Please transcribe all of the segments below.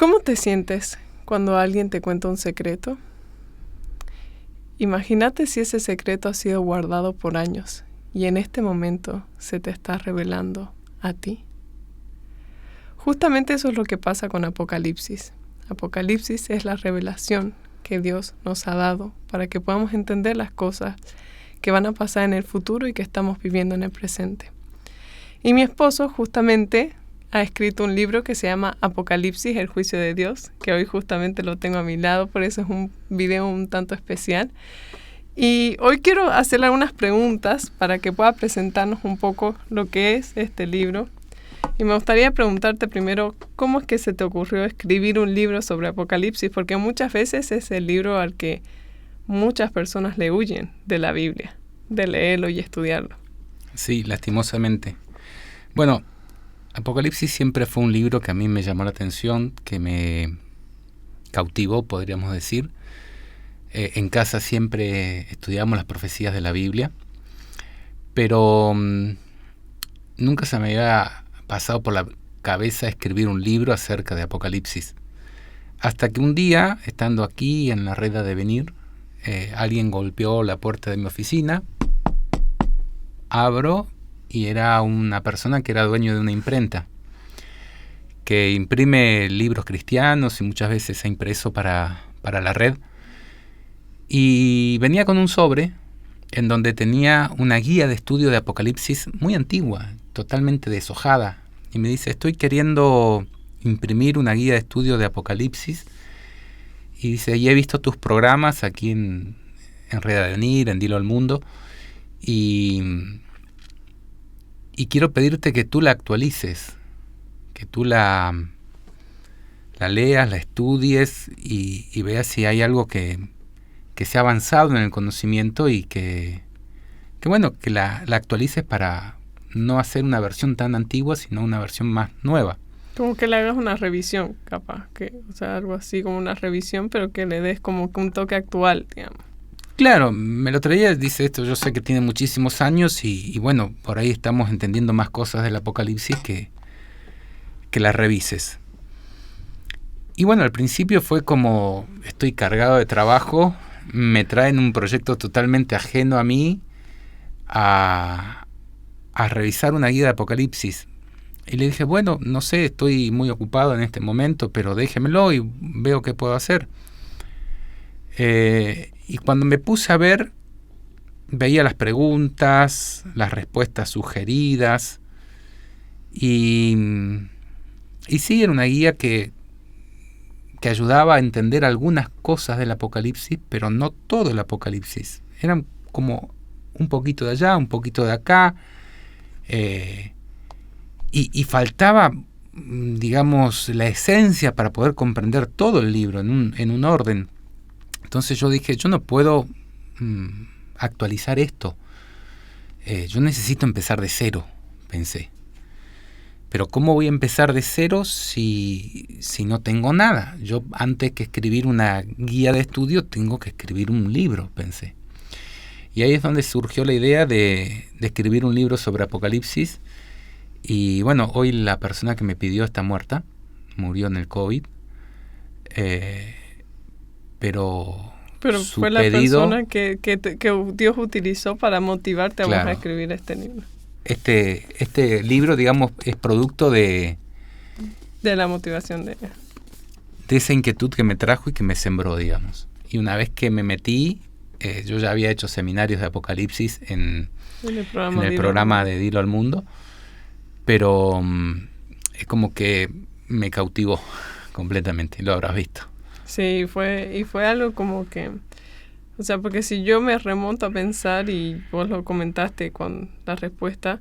¿Cómo te sientes cuando alguien te cuenta un secreto? Imagínate si ese secreto ha sido guardado por años y en este momento se te está revelando a ti. Justamente eso es lo que pasa con Apocalipsis. Apocalipsis es la revelación que Dios nos ha dado para que podamos entender las cosas que van a pasar en el futuro y que estamos viviendo en el presente. Y mi esposo justamente ha escrito un libro que se llama Apocalipsis, el juicio de Dios, que hoy justamente lo tengo a mi lado, por eso es un video un tanto especial. Y hoy quiero hacerle algunas preguntas para que pueda presentarnos un poco lo que es este libro. Y me gustaría preguntarte primero, ¿cómo es que se te ocurrió escribir un libro sobre Apocalipsis? Porque muchas veces es el libro al que muchas personas le huyen de la Biblia, de leerlo y estudiarlo. Sí, lastimosamente. Bueno, Apocalipsis siempre fue un libro que a mí me llamó la atención, que me cautivó, podríamos decir. En casa siempre estudiamos las profecías de la Biblia, pero nunca se me había pasado por la cabeza escribir un libro acerca de Apocalipsis. Hasta que un día, estando aquí en la red de venir, alguien golpeó la puerta de mi oficina, abro y era una persona que era dueño de una imprenta, que imprime libros cristianos y muchas veces ha impreso para la red. Y venía con un sobre en donde tenía una guía de estudio de Apocalipsis muy antigua, totalmente deshojada. Y me dice, estoy queriendo imprimir una guía de estudio de Apocalipsis. Y dice, y he visto tus programas aquí en Red de Venir, en Dilo al Mundo. Y quiero pedirte que tú la actualices, que tú la leas, la estudies y veas si hay algo que se ha avanzado en el conocimiento y que la actualices para no hacer una versión tan antigua, sino una versión más nueva. Como que le hagas una revisión, capaz, algo así como una revisión, pero que le des como que un toque actual, digamos. Claro, me lo traía, dice esto, yo sé que tiene muchísimos años y bueno, por ahí estamos entendiendo más cosas del Apocalipsis que las revises. Y bueno, al principio fue como, estoy cargado de trabajo, me traen un proyecto totalmente ajeno a mí a revisar una guía de Apocalipsis. Y le dije, bueno, no sé, estoy muy ocupado en este momento, pero déjemelo y veo qué puedo hacer. Y cuando me puse a ver, veía las preguntas, las respuestas sugeridas, y sí, era una guía que ayudaba a entender algunas cosas del Apocalipsis, pero no todo el Apocalipsis. Eran como un poquito de allá, un poquito de acá, y faltaba, digamos, la esencia para poder comprender todo el libro en un orden. Entonces yo dije, yo no puedo actualizar esto. Yo necesito empezar de cero, pensé. Pero ¿cómo voy a empezar de cero si no tengo nada? Yo antes que escribir una guía de estudio tengo que escribir un libro, pensé. Y ahí es donde surgió la idea de escribir un libro sobre Apocalipsis. Y bueno, hoy la persona que me pidió está muerta, murió en el COVID. Pero su fue la pedido, persona que Dios utilizó para motivarte a vos a escribir este libro. Este libro, digamos, es producto de la motivación de esa inquietud que me trajo y que me sembró, digamos. Y una vez que me metí, yo ya había hecho seminarios de Apocalipsis en el programa de Dilo al Mundo, pero es como que me cautivó completamente, lo habrás visto. Sí, fue algo como que, o sea, porque si yo me remonto a pensar, y vos lo comentaste con la respuesta,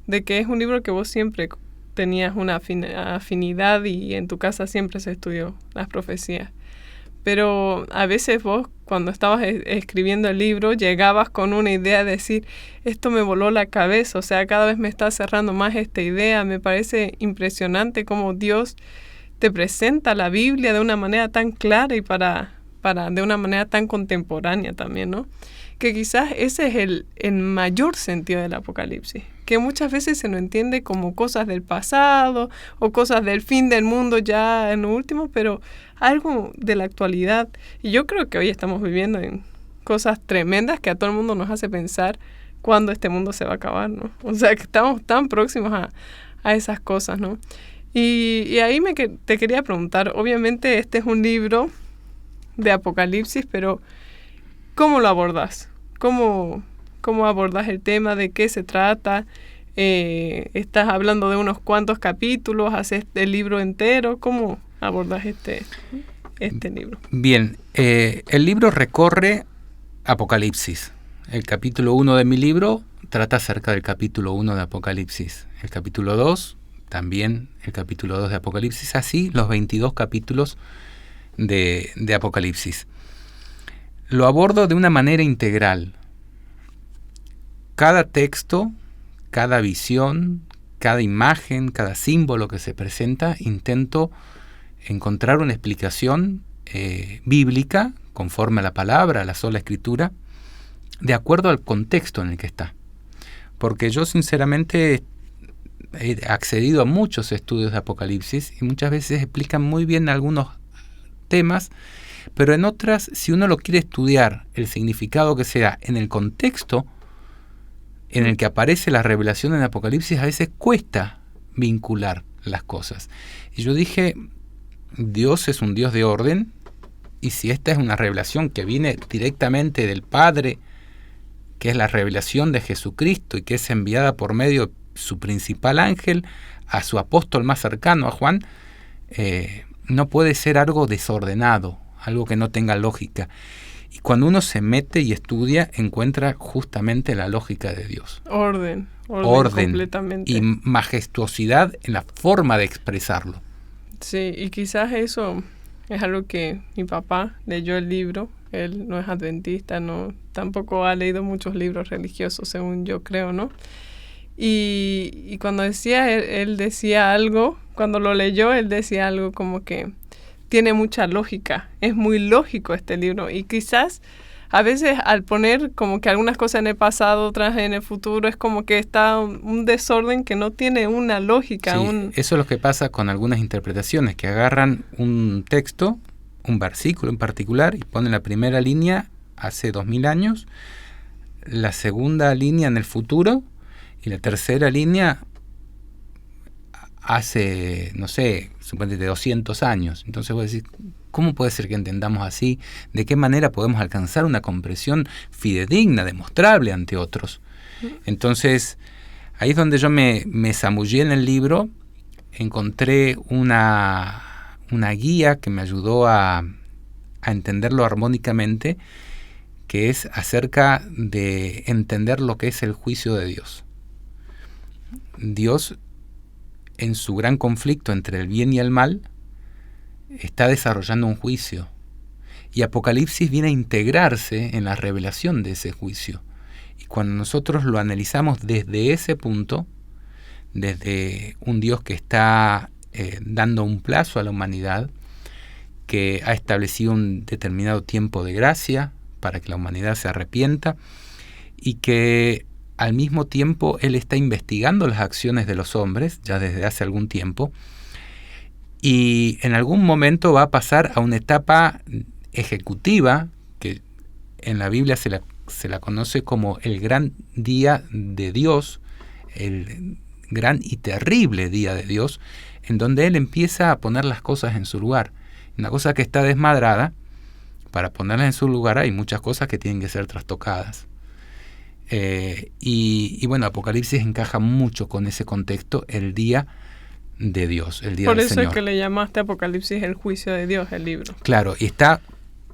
de que es un libro que vos siempre tenías una afinidad y en tu casa siempre se estudió las profecías. Pero a veces vos, cuando estabas escribiendo el libro, llegabas con una idea de decir, esto me voló la cabeza, o sea, cada vez me está cerrando más esta idea. Me parece impresionante cómo Dios te presenta la Biblia de una manera tan clara y de una manera tan contemporánea también, ¿no? que quizás ese es el mayor sentido del Apocalipsis, que muchas veces se nos entiende como cosas del pasado o cosas del fin del mundo ya en lo último, pero algo de la actualidad. Y yo creo que hoy estamos viviendo en cosas tremendas que a todo el mundo nos hace pensar cuándo este mundo se va a acabar, ¿no? O sea, que estamos tan próximos a esas cosas, ¿no? Y ahí te quería preguntar, obviamente este es un libro de Apocalipsis, pero ¿cómo lo abordas? ¿Cómo abordas el tema? ¿De qué se trata? ¿Estás hablando de unos cuantos capítulos? ¿Haces el libro entero? ¿Cómo abordas este libro? Bien, el libro recorre Apocalipsis. El capítulo 1 de mi libro trata acerca del capítulo 1 de Apocalipsis. El capítulo 2, también el capítulo 2 de Apocalipsis. Así los 22 capítulos de Apocalipsis. Lo abordo de una manera integral. Cada texto, cada visión, cada imagen, cada símbolo que se presenta, intento encontrar una explicación bíblica, conforme a la palabra, a la sola escritura, de acuerdo al contexto en el que está. Porque yo sinceramente he accedido a muchos estudios de Apocalipsis y muchas veces explican muy bien algunos temas, pero en otras, si uno lo quiere estudiar, el significado que sea en el contexto en el que aparece la revelación en Apocalipsis, a veces cuesta vincular las cosas. Y yo dije, Dios es un Dios de orden, y si esta es una revelación que viene directamente del Padre, que es la revelación de Jesucristo y que es enviada por medio de su principal ángel a su apóstol más cercano, a Juan, no puede ser algo desordenado, algo que no tenga lógica. Y cuando uno se mete y estudia, encuentra justamente la lógica de Dios. Orden completamente. Y majestuosidad en la forma de expresarlo. Sí, y quizás eso es algo que mi papá leyó el libro. Él no es adventista, tampoco ha leído muchos libros religiosos, según yo creo, ¿no? Y cuando decía, él decía algo, cuando lo leyó, él decía algo como que tiene mucha lógica, es muy lógico este libro. Y quizás a veces al poner como que algunas cosas en el pasado, otras en el futuro, es como que está un desorden que no tiene una lógica. Sí, eso es lo que pasa con algunas interpretaciones, que agarran un texto, un versículo en particular, y ponen la primera línea hace 2000 años, la segunda línea en el futuro, y la tercera línea hace, no sé, suponete 200 años. Entonces vos decís, ¿cómo puede ser que entendamos así? ¿De qué manera podemos alcanzar una comprensión fidedigna, demostrable ante otros? Entonces, ahí es donde yo me zambullí en el libro, encontré una guía que me ayudó a entenderlo armónicamente, que es acerca de entender lo que es el juicio de Dios. Dios, en su gran conflicto entre el bien y el mal, está desarrollando un juicio. Y Apocalipsis viene a integrarse en la revelación de ese juicio. Y cuando nosotros lo analizamos desde ese punto, desde un Dios que está dando un plazo a la humanidad, que ha establecido un determinado tiempo de gracia para que la humanidad se arrepienta, y que al mismo tiempo Él está investigando las acciones de los hombres ya desde hace algún tiempo, y en algún momento va a pasar a una etapa ejecutiva que en la Biblia se la conoce como el gran día de Dios, el gran y terrible día de Dios, en donde Él empieza a poner las cosas en su lugar. Una cosa que está desmadrada, para ponerlas en su lugar hay muchas cosas que tienen que ser trastocadas. Y bueno, Apocalipsis encaja mucho con ese contexto, el día de Dios, el día del Señor. Por eso es que le llamaste Apocalipsis el juicio de Dios, el libro. Claro, y está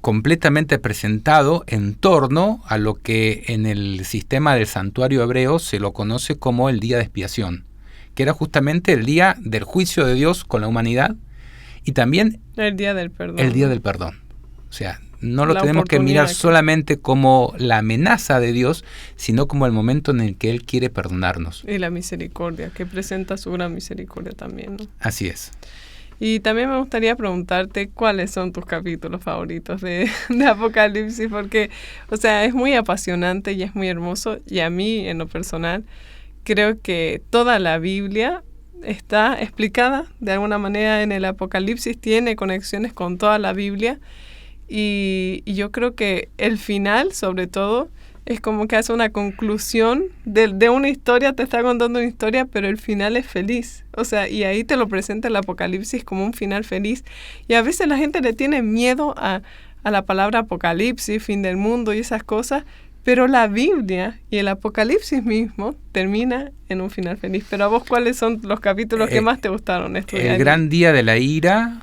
completamente presentado en torno a lo que en el sistema del santuario hebreo se lo conoce como el día de expiación, que era justamente el día del juicio de Dios con la humanidad y también el día del perdón. El día del perdón. O sea, no lo tenemos que mirar solamente como la amenaza de Dios, sino como el momento en el que Él quiere perdonarnos. Y la misericordia, que presenta su gran misericordia también, ¿no? Así es. Y también me gustaría preguntarte cuáles son tus capítulos favoritos de Apocalipsis, porque, o sea, es muy apasionante y es muy hermoso, y a mí, en lo personal, creo que toda la Biblia está explicada de alguna manera en el Apocalipsis, tiene conexiones con toda la Biblia, y yo creo que el final, sobre todo, es como que hace una conclusión de una historia, te está contando una historia, pero el final es feliz. O sea, y ahí te lo presenta el Apocalipsis como un final feliz. Y a veces la gente le tiene miedo a la palabra Apocalipsis, fin del mundo y esas cosas, pero la Biblia y el Apocalipsis mismo termina en un final feliz. Pero a vos, ¿cuáles son los capítulos que más te gustaron estudiar? El gran día de la ira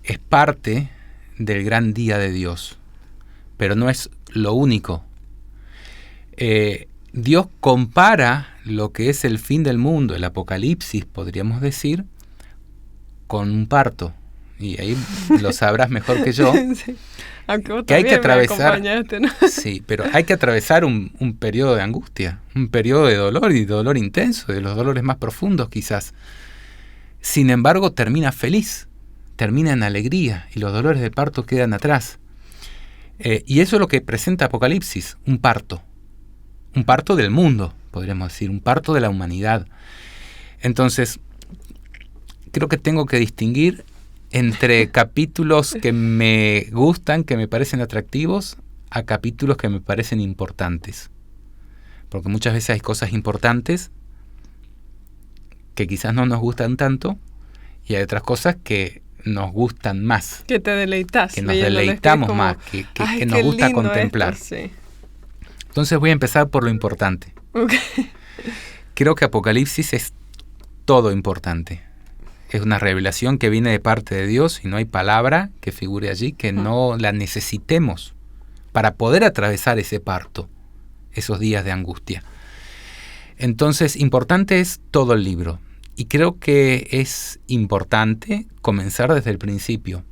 es parte del gran día de Dios, pero no es lo único. Dios compara lo que es el fin del mundo, el Apocalipsis, podríamos decir, con un parto. Y ahí lo sabrás mejor que yo. Sí. Aunque vos que hay que atravesar, ¿no? Sí, pero hay que atravesar un periodo de angustia, un periodo de dolor, y dolor intenso, de los dolores más profundos quizás. Sin embargo, termina feliz, termina en alegría, y los dolores de parto quedan atrás. Y eso es lo que presenta Apocalipsis, un parto del mundo, podríamos decir, un parto de la humanidad. Entonces, creo que tengo que distinguir entre capítulos que me gustan, que me parecen atractivos, a capítulos que me parecen importantes. Porque muchas veces hay cosas importantes que quizás no nos gustan tanto, y hay otras cosas que nos gustan más. Que te deleitas. Que nos deleitamos más, que nos gusta contemplar. Esto, sí. Entonces voy a empezar por lo importante. Okay. Creo que Apocalipsis es todo importante. Es una revelación que viene de parte de Dios, y no hay palabra que figure allí que no la necesitemos para poder atravesar ese parto, esos días de angustia. Entonces, importante es todo el libro. Y creo que es importante comenzar desde el principio,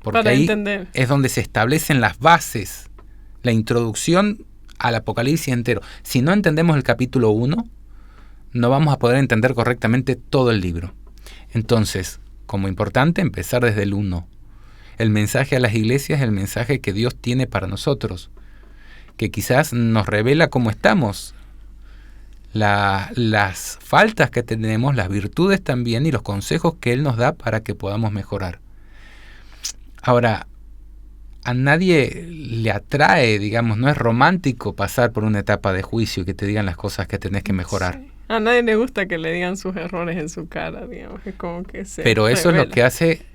porque para ahí entender. Es donde se establecen las bases, la introducción al Apocalipsis entero. Si no entendemos el capítulo 1, no vamos a poder entender correctamente todo el libro. Entonces, como importante, empezar desde el 1. El mensaje a las iglesias es el mensaje que Dios tiene para nosotros, que quizás nos revela cómo estamos, las faltas que tenemos, las virtudes también, y los consejos que Él nos da para que podamos mejorar. Ahora, a nadie le atrae, digamos, no es romántico pasar por una etapa de juicio y que te digan las cosas que tenés que mejorar. Sí. A nadie le gusta que le digan sus errores en su cara, digamos, es como que se Pero eso revela. es lo que hace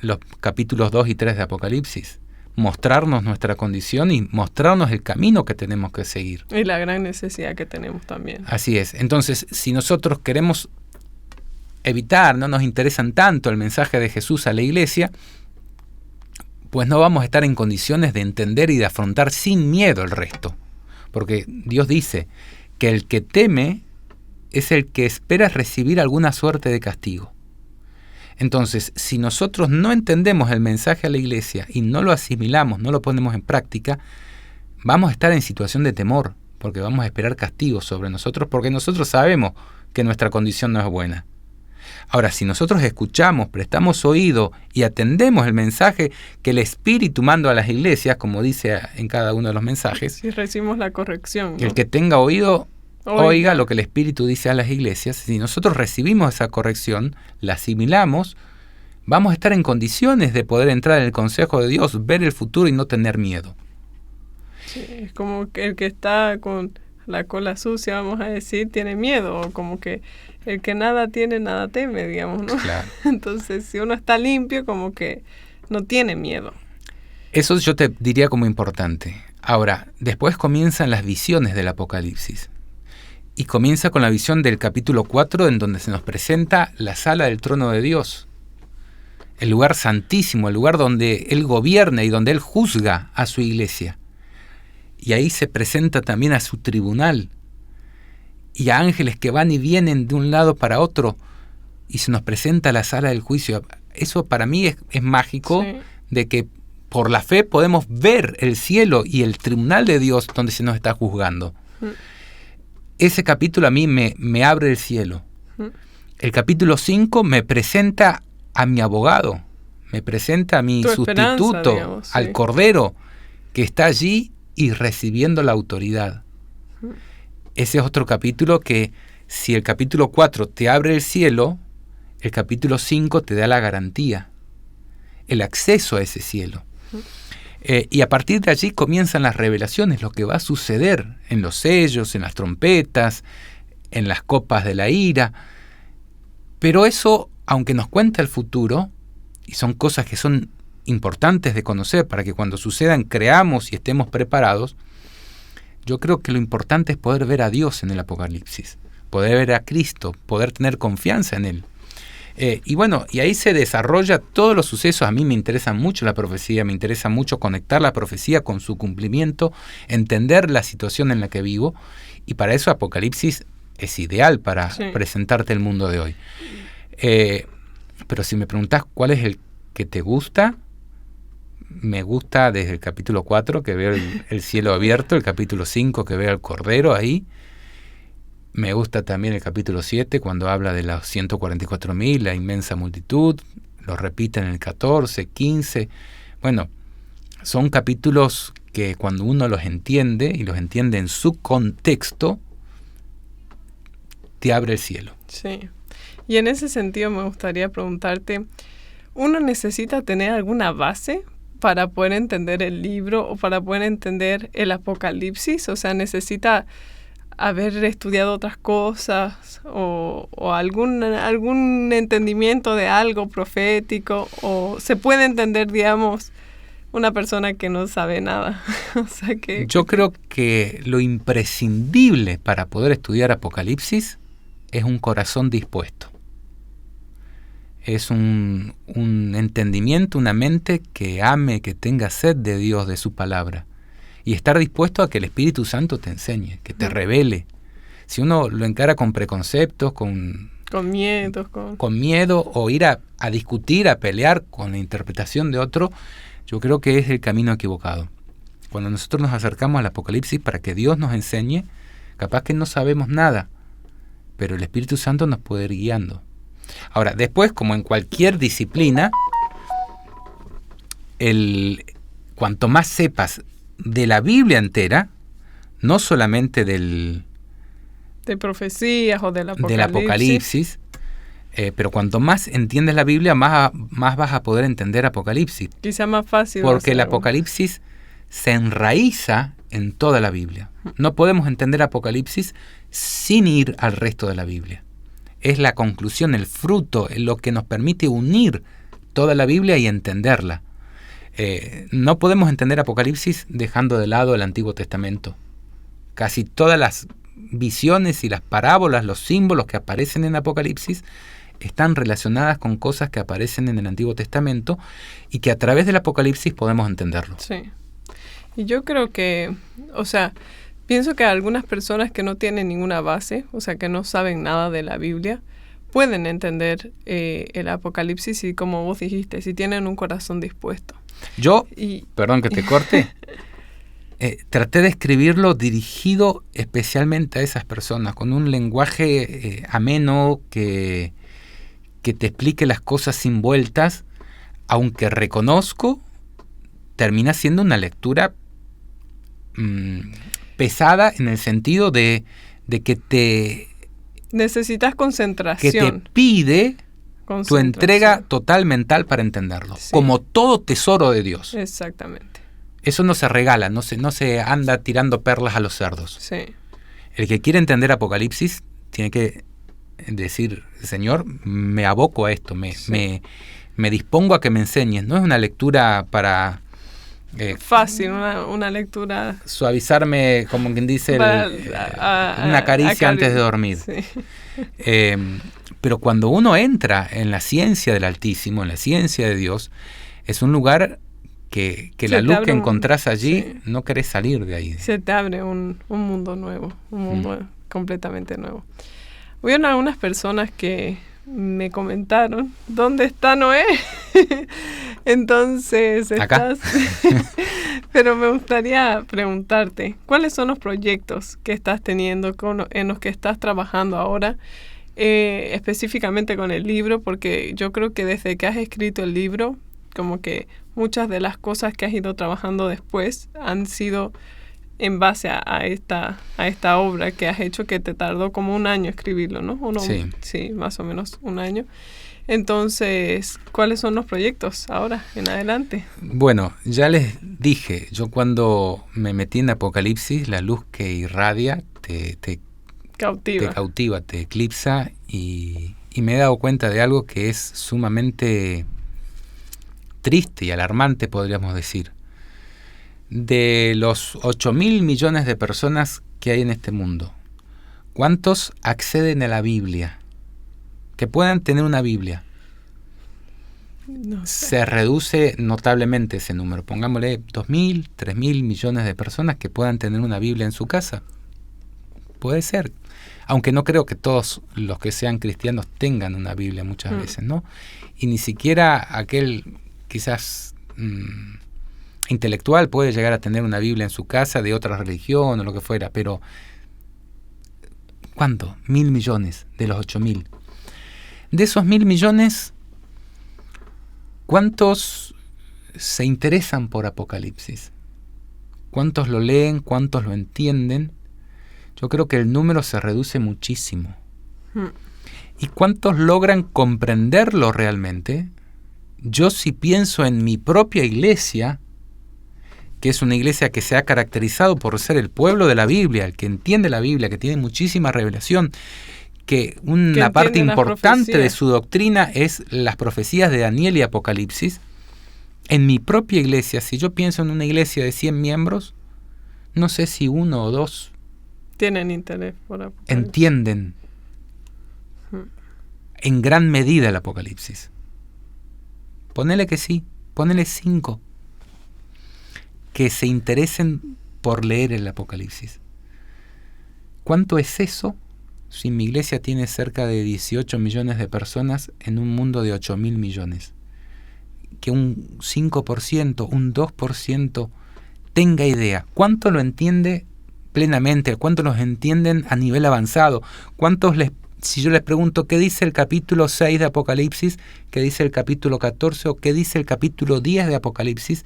los capítulos 2 y 3 de Apocalipsis. Mostrarnos nuestra condición y mostrarnos el camino que tenemos que seguir. Y la gran necesidad que tenemos también. Así es. Entonces, si nosotros queremos evitar, no nos interesan tanto el mensaje de Jesús a la iglesia, pues no vamos a estar en condiciones de entender y de afrontar sin miedo el resto. Porque Dios dice que el que teme es el que espera recibir alguna suerte de castigo. Entonces, si nosotros no entendemos el mensaje a la iglesia y no lo asimilamos, no lo ponemos en práctica, vamos a estar en situación de temor, porque vamos a esperar castigos sobre nosotros, porque nosotros sabemos que nuestra condición no es buena. Ahora, si nosotros escuchamos, prestamos oído y atendemos el mensaje que el Espíritu manda a las iglesias, como dice en cada uno de los mensajes, Si recibimos la corrección, ¿no? El que tenga oído, oiga lo que el Espíritu dice a las iglesias. Si nosotros recibimos esa corrección, la asimilamos, vamos a estar en condiciones de poder entrar en el consejo de Dios, ver el futuro y no tener miedo. Sí, es como que el que está con la cola sucia, vamos a decir, tiene miedo, o como que el que nada tiene, nada teme, digamos, ¿no? Claro. Entonces, si uno está limpio, como que no tiene miedo. Eso yo te diría como importante. Ahora, después comienzan las visiones del Apocalipsis. Y comienza con la visión del capítulo 4, en donde se nos presenta la sala del trono de Dios. El lugar santísimo, el lugar donde Él gobierna y donde Él juzga a su iglesia. Y ahí se presenta también a su tribunal. Y a ángeles que van y vienen de un lado para otro. Y se nos presenta la sala del juicio. Eso para mí es mágico, sí, de que por la fe podemos ver el cielo y el tribunal de Dios donde se nos está juzgando. Ese capítulo a mí me abre el cielo. El capítulo 5 me presenta a mi abogado, me presenta a mi sustituto, digamos, al Cordero, que está allí y recibiendo la autoridad. Ese es otro capítulo que, si el capítulo 4 te abre el cielo, el capítulo 5 te da la garantía, el acceso a ese cielo. Y a partir de allí comienzan las revelaciones, lo que va a suceder en los sellos, en las trompetas, en las copas de la ira. Pero eso, aunque nos cuenta el futuro, y son cosas que son importantes de conocer para que cuando sucedan creamos y estemos preparados, yo creo que lo importante es poder ver a Dios en el Apocalipsis, poder ver a Cristo, poder tener confianza en Él. Y ahí se desarrolla todos los sucesos. A mí me interesa mucho la profecía, me interesa mucho conectar la profecía con su cumplimiento, entender la situación en la que vivo, y para eso Apocalipsis es ideal para presentarte el mundo de hoy. Pero si me preguntás cuál es el que te gusta, me gusta desde el capítulo 4, que veo el cielo abierto, el capítulo 5, que veo al Cordero ahí. Me gusta también el capítulo 7, cuando habla de los 144.000, la inmensa multitud. Lo repite en el 14, 15. Bueno, son capítulos que cuando uno los entiende, y los entiende en su contexto, te abre el cielo. Sí. Y en ese sentido me gustaría preguntarte, ¿uno necesita tener alguna base para poder entender el libro o para poder entender el Apocalipsis? O sea, ¿necesita haber estudiado otras cosas o algún entendimiento de algo profético? ¿O se puede entender, digamos, una persona que no sabe nada? O sea, Yo creo que lo imprescindible para poder estudiar Apocalipsis es un corazón dispuesto. Es un entendimiento, una mente que ame, que tenga sed de Dios, de su palabra. Y estar dispuesto a que el Espíritu Santo te enseñe, que te revele. Si uno lo encara con preconceptos, con miedo, o ir a discutir, a pelear con la interpretación de otro, yo creo que es el camino equivocado. Cuando nosotros nos acercamos al Apocalipsis para que Dios nos enseñe, capaz que no sabemos nada, pero el Espíritu Santo nos puede ir guiando. Ahora, después, como en cualquier disciplina, cuanto más sepas de la Biblia entera, no solamente de profecías o del Apocalipsis, pero cuanto más entiendes la Biblia, más vas a poder entender Apocalipsis. Quizá más fácil. Porque el Apocalipsis se enraiza en toda la Biblia. No podemos entender Apocalipsis sin ir al resto de la Biblia. Es la conclusión, el fruto, lo que nos permite unir toda la Biblia y entenderla. No podemos entender Apocalipsis dejando de lado el Antiguo Testamento. Casi todas las visiones y las parábolas, los símbolos que aparecen en Apocalipsis, están relacionadas con cosas que aparecen en el Antiguo Testamento y que a través del Apocalipsis podemos entenderlo. Sí. Y yo creo que, pienso que algunas personas que no tienen ninguna base, que no saben nada de la Biblia, pueden entender el Apocalipsis, y como vos dijiste, si tienen un corazón dispuesto. Perdón que te corte, traté de escribirlo dirigido especialmente a esas personas, con un lenguaje ameno que te explique las cosas sin vueltas, aunque reconozco, termina siendo una lectura pesada en el sentido de que necesitas concentración. Que te pide tu entrega total mental para entenderlo, como todo tesoro de Dios. Exactamente. Eso no se regala, no se anda tirando perlas a los cerdos. Sí. El que quiere entender Apocalipsis tiene que decir, Señor, me aboco a esto, me dispongo a que me enseñes. No es una lectura para... fácil, una lectura... Suavizarme, como quien dice, una caricia antes de dormir. Sí. Pero cuando uno entra en la ciencia del Altísimo, en la ciencia de Dios, es un lugar que la luz que encontrás allí, no querés salir de ahí. Se te abre un mundo nuevo, un mundo completamente nuevo. Hubieron algunas personas que me comentaron, ¿dónde está Noé? Entonces, ¿acá? Pero me gustaría preguntarte, ¿cuáles son los proyectos que estás teniendo, en los que estás trabajando ahora? específicamente con el libro, porque yo creo que desde que has escrito el libro, como que muchas de las cosas que has ido trabajando después han sido en base a esta obra que has hecho, que te tardó como un año escribirlo, ¿no? Sí, más o menos un año. Entonces, ¿cuáles son los proyectos ahora en adelante? Bueno, ya les dije, yo cuando me metí en Apocalipsis, la luz que irradia te cautiva, te eclipsa, y me he dado cuenta de algo que es sumamente triste y alarmante, podríamos decir. De los 8.000 millones de personas que hay en este mundo, ¿cuántos acceden a la Biblia? Que puedan tener una Biblia. No sé. Se reduce notablemente ese número. Pongámosle 2.000, 3.000 millones de personas que puedan tener una Biblia en su casa. Puede ser. Aunque no creo que todos los que sean cristianos tengan una Biblia muchas veces, ¿no? Y ni siquiera aquel quizás intelectual puede llegar a tener una Biblia en su casa de otra religión o lo que fuera, pero ¿cuánto? 1.000 millones de los 8.000. De esos 1.000 millones, ¿cuántos se interesan por Apocalipsis? ¿Cuántos lo leen? ¿Cuántos lo entienden? Yo creo que el número se reduce muchísimo. ¿Y cuántos logran comprenderlo realmente? Yo, si pienso en mi propia iglesia, que es una iglesia que se ha caracterizado por ser el pueblo de la Biblia, el que entiende la Biblia, que tiene muchísima revelación, que una parte importante de su doctrina es las profecías de Daniel y Apocalipsis. En mi propia iglesia, si yo pienso en una iglesia de 100 miembros, no sé si 1 o 2 tienen interés por Apocalipsis, entienden en gran medida el Apocalipsis. Ponele que sí, ponele 5 que se interesen por leer el Apocalipsis. ¿Cuánto es eso si mi iglesia tiene cerca de 18 millones de personas en un mundo de 8.000 millones? Que un 5%, un 2% tenga idea. ¿Cuánto lo entiende plenamente? ¿Cuántos los entienden a nivel avanzado? ¿Cuántos si yo les pregunto qué dice el capítulo 6 de Apocalipsis, qué dice el capítulo 14 o qué dice el capítulo 10 de Apocalipsis,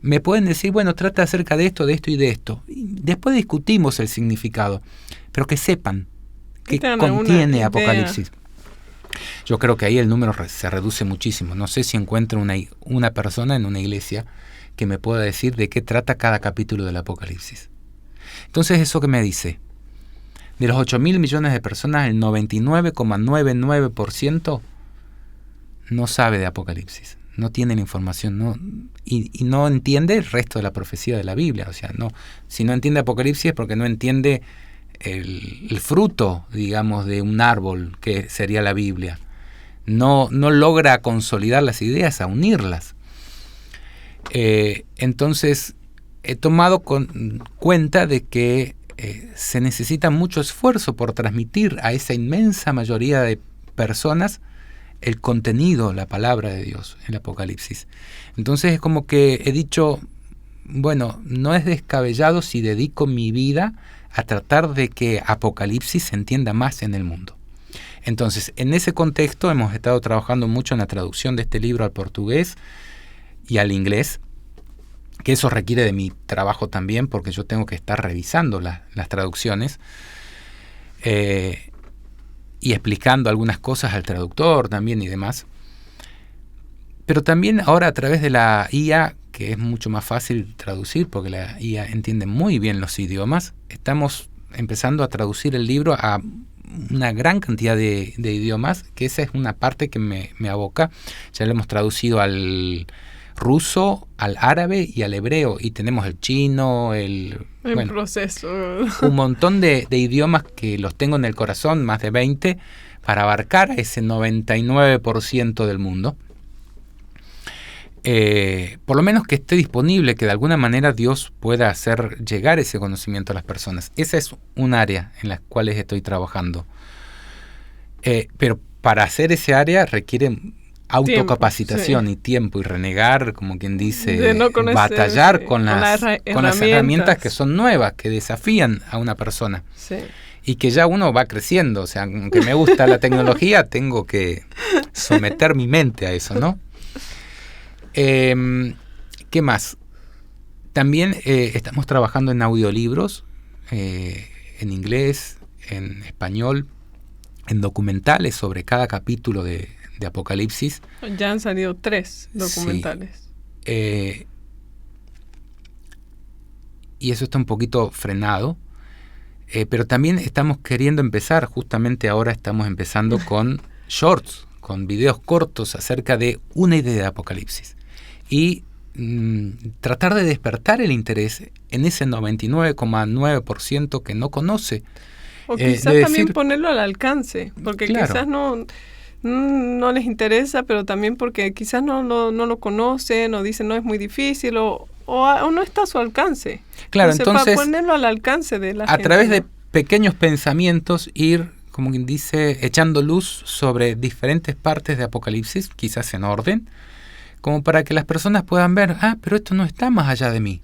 me pueden decir, bueno, trata acerca de esto y de esto. Y después discutimos el significado, pero que sepan que contiene Apocalipsis. Yo creo que ahí el número se reduce muchísimo. No sé si encuentro una persona en una iglesia que me pueda decir de qué trata cada capítulo del Apocalipsis. Entonces, ¿eso qué me dice? De los 8.000 millones de personas, el 99,99% no sabe de Apocalipsis. No tiene la información, y no entiende el resto de la profecía de la Biblia. O sea, si no entiende Apocalipsis es porque no entiende el fruto, digamos, de un árbol que sería la Biblia. No logra consolidar las ideas, a unirlas. Entonces, he tomado cuenta de que se necesita mucho esfuerzo por transmitir a esa inmensa mayoría de personas el contenido, la palabra de Dios, el Apocalipsis. Entonces es como que he dicho, bueno, no es descabellado si dedico mi vida a tratar de que Apocalipsis se entienda más en el mundo. Entonces, en ese contexto hemos estado trabajando mucho en la traducción de este libro al portugués y al inglés, que eso requiere de mi trabajo también, porque yo tengo que estar revisando las traducciones y explicando algunas cosas al traductor también y demás. Pero también ahora a través de la IA, que es mucho más fácil traducir, porque la IA entiende muy bien los idiomas, estamos empezando a traducir el libro a una gran cantidad de idiomas, que esa es una parte que me aboca. Ya lo hemos traducido al ruso, al árabe y al hebreo, y tenemos el chino, proceso. Un montón de idiomas que los tengo en el corazón, más de 20, para abarcar a ese 99% del mundo. Por lo menos que esté disponible, que de alguna manera Dios pueda hacer llegar ese conocimiento a las personas. Esa es un área en la cual estoy trabajando. Pero para hacer ese área requiere autocapacitación y tiempo y renegar, como quien dice, de no conocer, batallar con las herramientas que son nuevas, que desafían a una persona. Sí. Y que ya uno va creciendo, o sea, aunque me gusta la tecnología, tengo que someter mi mente a eso, ¿no? ¿Qué más? También estamos trabajando en audiolibros, en inglés, en español, en documentales sobre cada capítulo de Apocalipsis. Ya han salido 3 documentales. Sí. Y eso está un poquito frenado. Pero también estamos queriendo empezar, justamente ahora estamos empezando con shorts, con videos cortos acerca de una idea de Apocalipsis. Y tratar de despertar el interés en ese 99,9% que no conoce. O quizás también ponerlo al alcance, porque claro, quizás no les interesa, pero también porque quizás no lo conocen o dicen no es muy difícil o no está a su alcance. Claro, entonces para ponerlo al alcance de la gente. A través de pequeños pensamientos ir, como quien dice, echando luz sobre diferentes partes de Apocalipsis, quizás en orden, como para que las personas puedan ver, pero esto no está más allá de mí.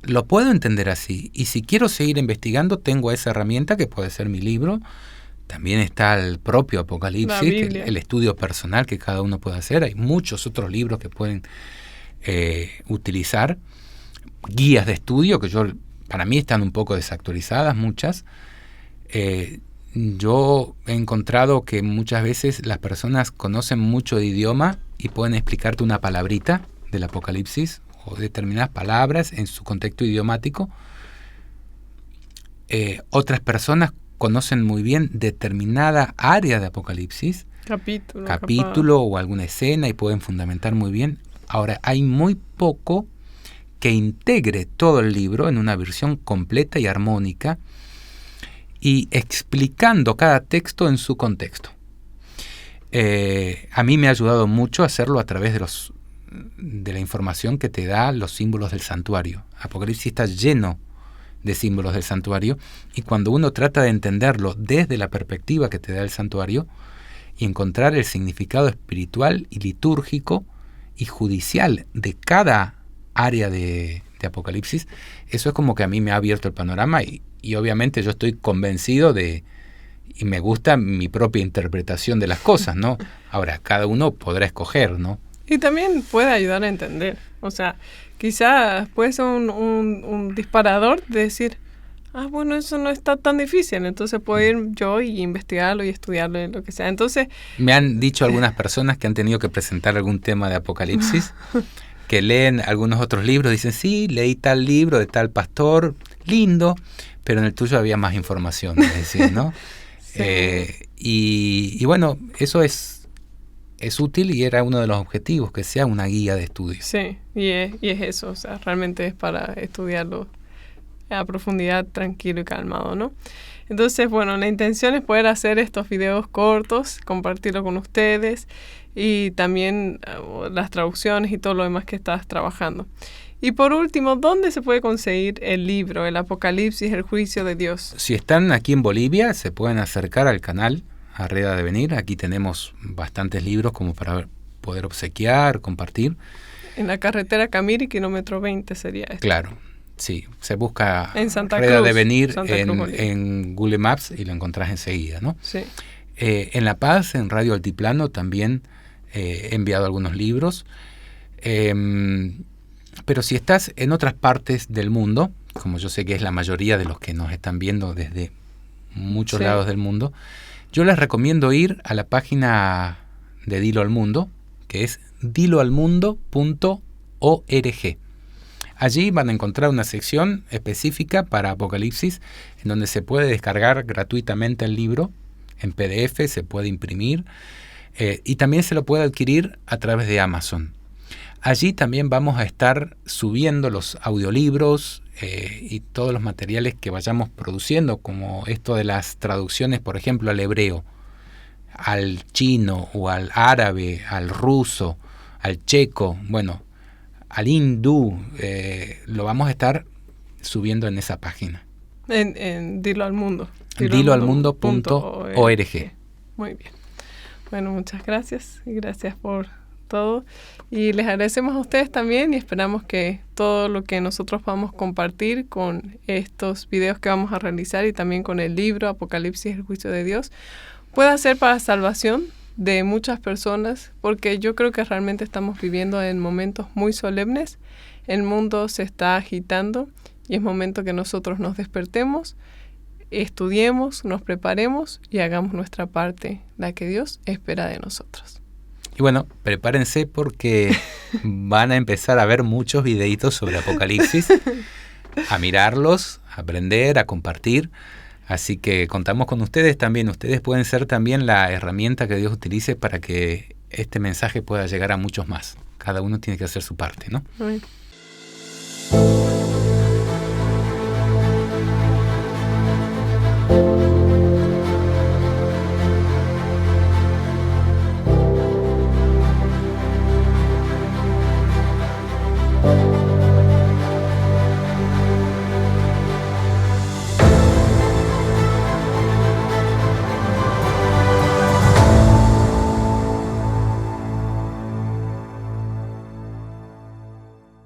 Lo puedo entender así. Y si quiero seguir investigando, tengo esa herramienta que puede ser mi libro. También está el propio Apocalipsis, el estudio personal que cada uno puede hacer. Hay muchos otros libros que pueden utilizar. Guías de estudio que para mí están un poco desactualizadas, muchas. Yo he encontrado que muchas veces las personas conocen mucho de idioma y pueden explicarte una palabrita del Apocalipsis o determinadas palabras en su contexto idiomático. Otras personas conocen muy bien determinada área de Apocalipsis, capítulo o alguna escena, y pueden fundamentar muy bien. Ahora, hay muy poco que integre todo el libro en una versión completa y armónica y explicando cada texto en su contexto. A mí me ha ayudado mucho hacerlo a través de la información que te da los símbolos del santuario. Apocalipsis está lleno de símbolos del santuario, y cuando uno trata de entenderlo desde la perspectiva que te da el santuario y encontrar el significado espiritual y litúrgico y judicial de cada área de Apocalipsis, eso es como que a mí me ha abierto el panorama y obviamente yo estoy convencido y me gusta mi propia interpretación de las cosas, ¿no? Ahora, cada uno podrá escoger, ¿no? Y también puede ayudar a entender, o sea, quizás puede ser un disparador de decir, bueno, eso no está tan difícil, entonces puedo ir yo y investigarlo y estudiarlo y lo que sea. Entonces, me han dicho algunas personas que han tenido que presentar algún tema de Apocalipsis, que leen algunos otros libros, dicen, sí, leí tal libro de tal pastor, lindo, pero en el tuyo había más información, es decir, ¿no? Sí. Y bueno, eso es útil y era uno de los objetivos, que sea una guía de estudio. Sí, y es eso, o sea, realmente es para estudiarlo a profundidad, tranquilo y calmado, ¿no? Entonces, bueno, la intención es poder hacer estos videos cortos, compartirlo con ustedes y también las traducciones y todo lo demás que estás trabajando. Y por último, ¿dónde se puede conseguir el libro, el Apocalipsis, el juicio de Dios? Si están aquí en Bolivia, se pueden acercar al canal Arreda de Venir. Aquí tenemos bastantes libros como para poder obsequiar, compartir. En la carretera Camiri, kilómetro 20 sería esto. Claro, sí. Se busca en Santa Arreda Cruz, de Venir Santa Cruz, en Google Maps y lo encontrás enseguida, ¿no? Sí. En La Paz, en Radio Altiplano, también he enviado algunos libros. Pero si estás en otras partes del mundo, como yo sé que es la mayoría de los que nos están viendo desde muchos lados del mundo, yo les recomiendo ir a la página de Dilo al Mundo, que es diloalmundo.org. Allí van a encontrar una sección específica para Apocalipsis, en donde se puede descargar gratuitamente el libro en PDF, se puede imprimir y también se lo puede adquirir a través de Amazon. Allí también vamos a estar subiendo los audiolibros y todos los materiales que vayamos produciendo, como esto de las traducciones, por ejemplo, al hebreo, al chino o al árabe, al ruso, al checo, bueno, al hindú, lo vamos a estar subiendo en esa página. En Dilo al Mundo. Diloalmundo.org. Muy bien. Bueno, muchas gracias y gracias por todo. Y les agradecemos a ustedes también y esperamos que todo lo que nosotros vamos a compartir con estos videos que vamos a realizar y también con el libro Apocalipsis, el juicio de Dios, pueda ser para salvación de muchas personas, porque yo creo que realmente estamos viviendo en momentos muy solemnes. El mundo se está agitando y es momento que nosotros nos despertemos, estudiemos, nos preparemos y hagamos nuestra parte, la que Dios espera de nosotros. Y bueno, prepárense porque van a empezar a ver muchos videitos sobre Apocalipsis, a mirarlos, a aprender, a compartir. Así que contamos con ustedes también. Ustedes pueden ser también la herramienta que Dios utilice para que este mensaje pueda llegar a muchos más. Cada uno tiene que hacer su parte, ¿no? Amén.